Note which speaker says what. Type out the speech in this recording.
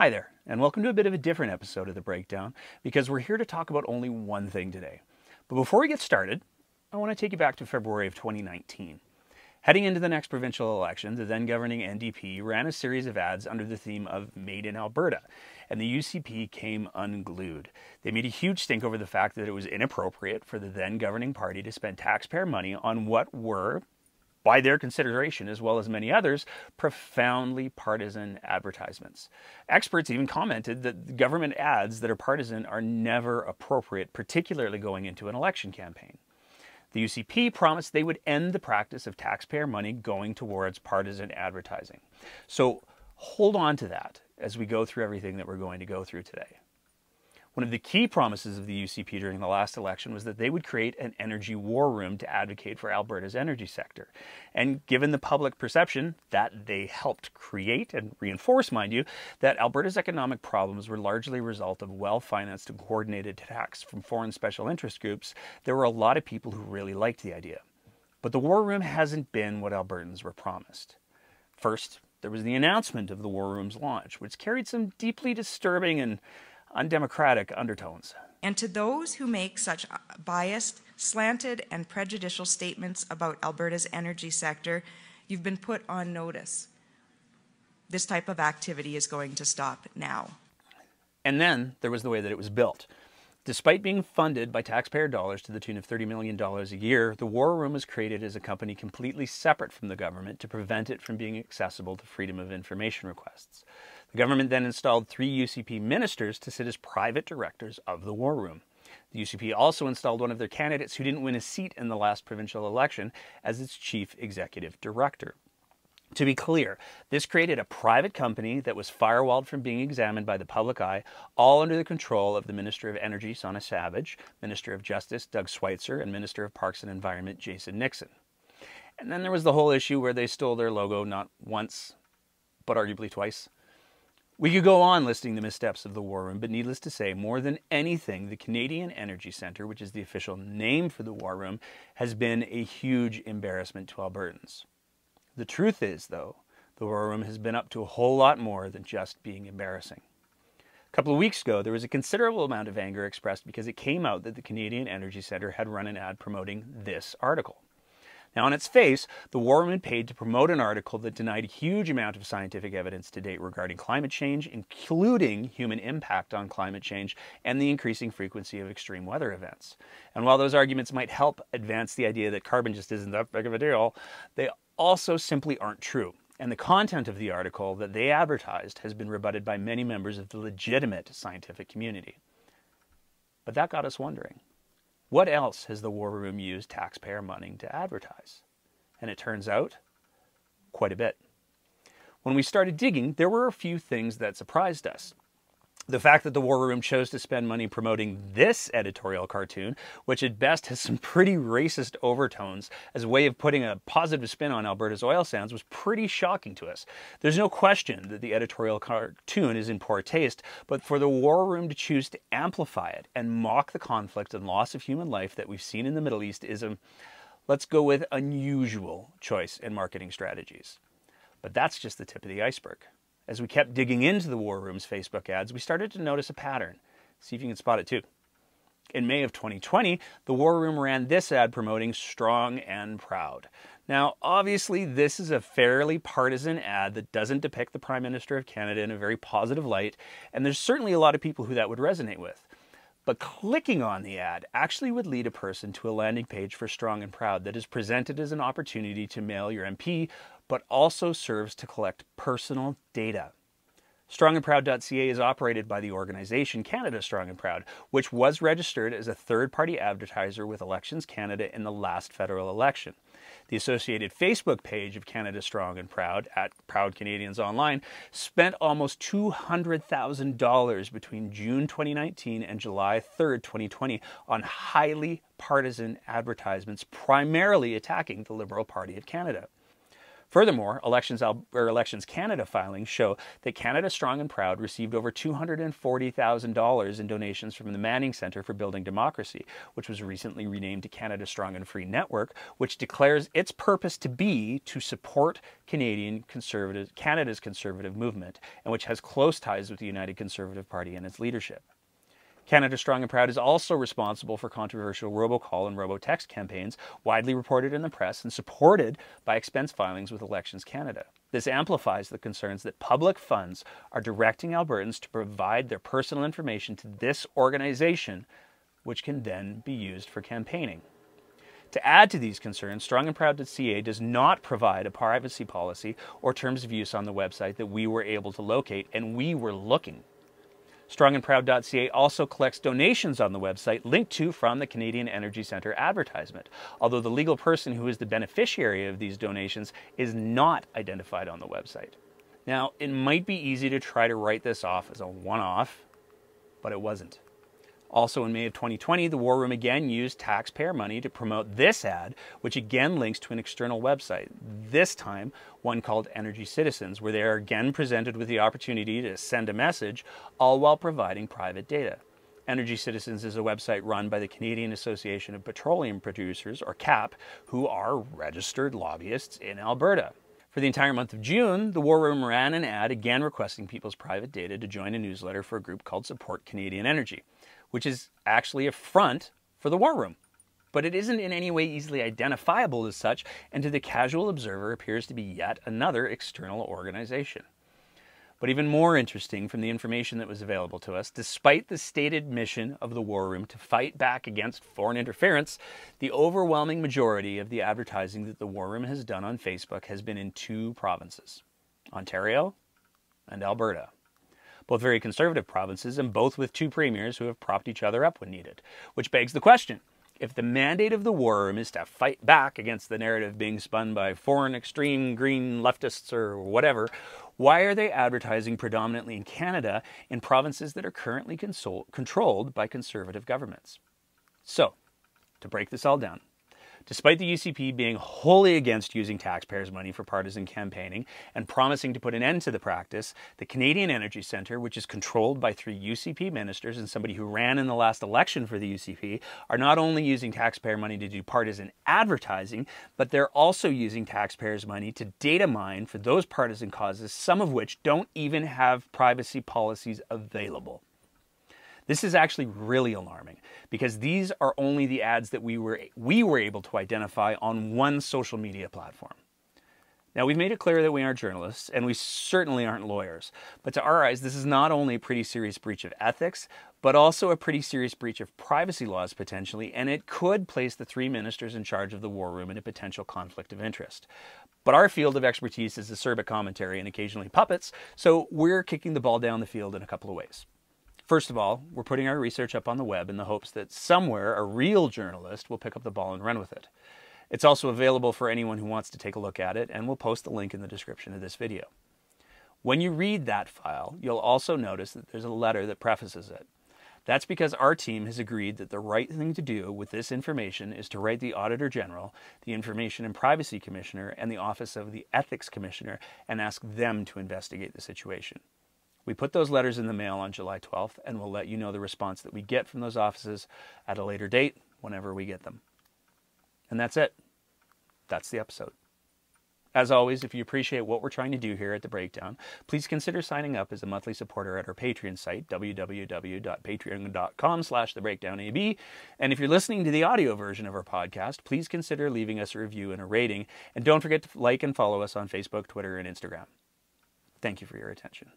Speaker 1: Hi there, and welcome to a bit of a different episode of The Breakdown, because we're here to talk about only one thing today. But before we get started, I want to take you back to February of 2019. Heading into the next provincial election, the then governing NDP ran a series of ads under the theme of Made in Alberta, and the UCP came unglued. They made a huge stink over the fact that it was inappropriate for the then governing party to spend taxpayer money on what were, by their consideration, as well as many others, profoundly partisan advertisements. Experts even commented that government ads that are partisan are never appropriate, particularly going into an election campaign. The UCP promised they would end the practice of taxpayer money going towards partisan advertising. So hold on to that as we go through everything that we're going to go through today. One of the key promises of the UCP during the last election was that they would create an energy war room to advocate for Alberta's energy sector. And given the public perception that they helped create and reinforce, mind you, that Alberta's economic problems were largely a result of well-financed and coordinated attacks from foreign special interest groups, there were a lot of people who really liked the idea. But the war room hasn't been what Albertans were promised. First, there was the announcement of the war room's launch, which carried some deeply disturbing and undemocratic undertones.
Speaker 2: And to those who make such biased, slanted, and prejudicial statements about Alberta's energy sector, you've been put on notice. This type of activity is going to stop now.
Speaker 1: And then there was the way that it was built. Despite being funded by taxpayer dollars to the tune of $30 million a year, the War Room was created as a company completely separate from the government to prevent it from being accessible to freedom of information requests. The government then installed 3 UCP ministers to sit as private directors of the War Room. The UCP also installed one of their candidates who didn't win a seat in the last provincial election as its chief executive director. To be clear, this created a private company that was firewalled from being examined by the public eye, all under the control of the Minister of Energy, Sona Savage, Minister of Justice, Doug Schweitzer, and Minister of Parks and Environment, Jason Nixon. And then there was the whole issue where they stole their logo not once, but arguably twice. We could go on listing the missteps of the War Room, but needless to say, more than anything, the Canadian Energy Centre, which is the official name for the War Room, has been a huge embarrassment to Albertans. The truth is, though, the War Room has been up to a whole lot more than just being embarrassing. A couple of weeks ago, there was a considerable amount of anger expressed because it came out that the Canadian Energy Centre had run an ad promoting this article. Now, on its face, the War Room had paid to promote an article that denied a huge amount of scientific evidence to date regarding climate change, including human impact on climate change and the increasing frequency of extreme weather events. And while those arguments might help advance the idea that carbon just isn't that big of a deal, they also simply aren't true. And the content of the article that they advertised has been rebutted by many members of the legitimate scientific community. But that got us wondering. What else has the War Room used taxpayer money to advertise? And it turns out, quite a bit. When we started digging, there were a few things that surprised us. The fact that the War Room chose to spend money promoting this editorial cartoon, which at best has some pretty racist overtones as a way of putting a positive spin on Alberta's oil sands, was pretty shocking to us. There's no question that the editorial cartoon is in poor taste, but for the War Room to choose to amplify it and mock the conflict and loss of human life that we've seen in the Middle East is let's go with, unusual choice in marketing strategies. But that's just the tip of the iceberg. As we kept digging into the War Room's Facebook ads, we started to notice a pattern. See if you can spot it too. In May of 2020, the War Room ran this ad promoting Strong and Proud. Now, obviously, this is a fairly partisan ad that doesn't depict the Prime Minister of Canada in a very positive light, and there's certainly a lot of people who that would resonate with. But clicking on the ad actually would lead a person to a landing page for Strong and Proud that is presented as an opportunity to mail your MP, but also serves to collect personal data. StrongandProud.ca is operated by the organization Canada Strong and Proud, which was registered as a third-party advertiser with Elections Canada in the last federal election. The associated Facebook page of Canada Strong and Proud, at Proud Canadians Online, spent almost $200,000 between June 2019 and July 3rd, 2020 on highly partisan advertisements, primarily attacking the Liberal Party of Canada. Furthermore, Elections Canada filings show that Canada Strong and Proud received over $240,000 in donations from the Manning Centre for Building Democracy, which was recently renamed to Canada Strong and Free Network, which declares its purpose to be to support Canada's conservative movement, and which has close ties with the United Conservative Party and its leadership. Canada Strong and Proud is also responsible for controversial robocall and robotext campaigns widely reported in the press and supported by expense filings with Elections Canada. This amplifies the concerns that public funds are directing Albertans to provide their personal information to this organization, which can then be used for campaigning. To add to these concerns, strongandproud.ca does not provide a privacy policy or terms of use on the website that we were able to locate, and we were looking. Strongandproud.ca also collects donations on the website linked to from the Canadian Energy Centre advertisement, although the legal person who is the beneficiary of these donations is not identified on the website. Now, it might be easy to try to write this off as a one-off, but it wasn't. Also in May of 2020, the War Room again used taxpayer money to promote this ad, which again links to an external website, this time one called Energy Citizens, where they are again presented with the opportunity to send a message, all while providing private data. Energy Citizens is a website run by the Canadian Association of Petroleum Producers, or CAP, who are registered lobbyists in Alberta. For the entire month of June, the War Room ran an ad again requesting people's private data to join a newsletter for a group called Support Canadian Energy, which is actually a front for the War Room. But it isn't in any way easily identifiable as such, and to the casual observer appears to be yet another external organization. But even more interesting from the information that was available to us, despite the stated mission of the War Room to fight back against foreign interference, the overwhelming majority of the advertising that the War Room has done on Facebook has been in two provinces, Ontario and Alberta. Both very conservative provinces, and both with two premiers who have propped each other up when needed. Which begs the question, if the mandate of the War Room is to fight back against the narrative being spun by foreign extreme green leftists or whatever, why are they advertising predominantly in Canada in provinces that are currently controlled by conservative governments? So, to break this all down, despite the UCP being wholly against using taxpayers' money for partisan campaigning and promising to put an end to the practice, the Canadian Energy Centre, which is controlled by 3 UCP ministers and somebody who ran in the last election for the UCP, are not only using taxpayer money to do partisan advertising, but they're also using taxpayers' money to data mine for those partisan causes, some of which don't even have privacy policies available. This is actually really alarming because these are only the ads that we were able to identify on one social media platform. Now, we've made it clear that we aren't journalists and we certainly aren't lawyers, but to our eyes, this is not only a pretty serious breach of ethics, but also a pretty serious breach of privacy laws potentially, and it could place the 3 ministers in charge of the War Room in a potential conflict of interest. But our field of expertise is acerbic commentary and occasionally puppets, so we're kicking the ball down the field in a couple of ways. First of all, we're putting our research up on the web in the hopes that somewhere a real journalist will pick up the ball and run with it. It's also available for anyone who wants to take a look at it, and we'll post the link in the description of this video. When you read that file, you'll also notice that there's a letter that prefaces it. That's because our team has agreed that the right thing to do with this information is to write the Auditor General, the Information and Privacy Commissioner, and the Office of the Ethics Commissioner and ask them to investigate the situation. We put those letters in the mail on July 12th, and we'll let you know the response that we get from those offices at a later date, whenever we get them. And that's it. That's the episode. As always, if you appreciate what we're trying to do here at The Breakdown, please consider signing up as a monthly supporter at our Patreon site, www.patreon.com/thebreakdownab. And if you're listening to the audio version of our podcast, please consider leaving us a review and a rating. And don't forget to like and follow us on Facebook, Twitter, and Instagram. Thank you for your attention.